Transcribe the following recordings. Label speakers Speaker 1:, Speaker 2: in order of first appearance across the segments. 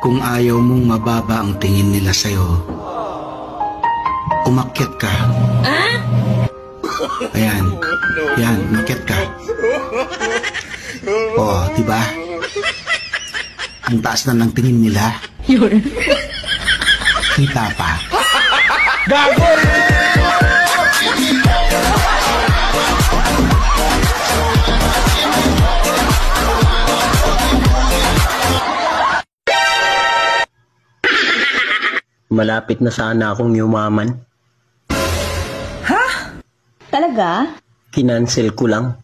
Speaker 1: Kung ayaw mong mababa ang tingin nila sa'yo, umakyat ka. Ayan, yan, umakyat ka. Oh, diba? Ang taas na ng tingin nila. Kita pa. Gago!
Speaker 2: Malapit na sana akong yumaman.
Speaker 3: Ha? Talaga?
Speaker 2: Kinansel ko lang.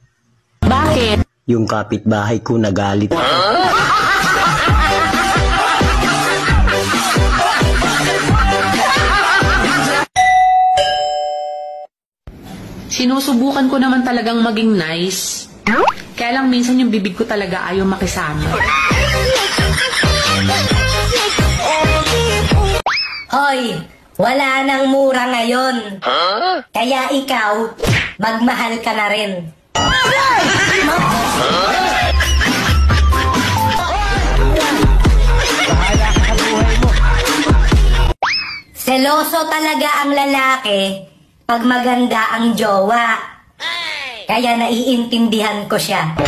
Speaker 3: Bakit?
Speaker 2: Yung kapitbahay ko nagalit.
Speaker 4: Sinusubukan ko naman talagang maging nice. Kaya lang minsan yung bibig ko talaga ayaw makisama.
Speaker 5: Hoy, wala nang mura ngayon. Kaya ikaw, magmahal ka na rin. Seloso talaga ang lalaki pag maganda ang jowa. Kaya naiintindihan ko siya.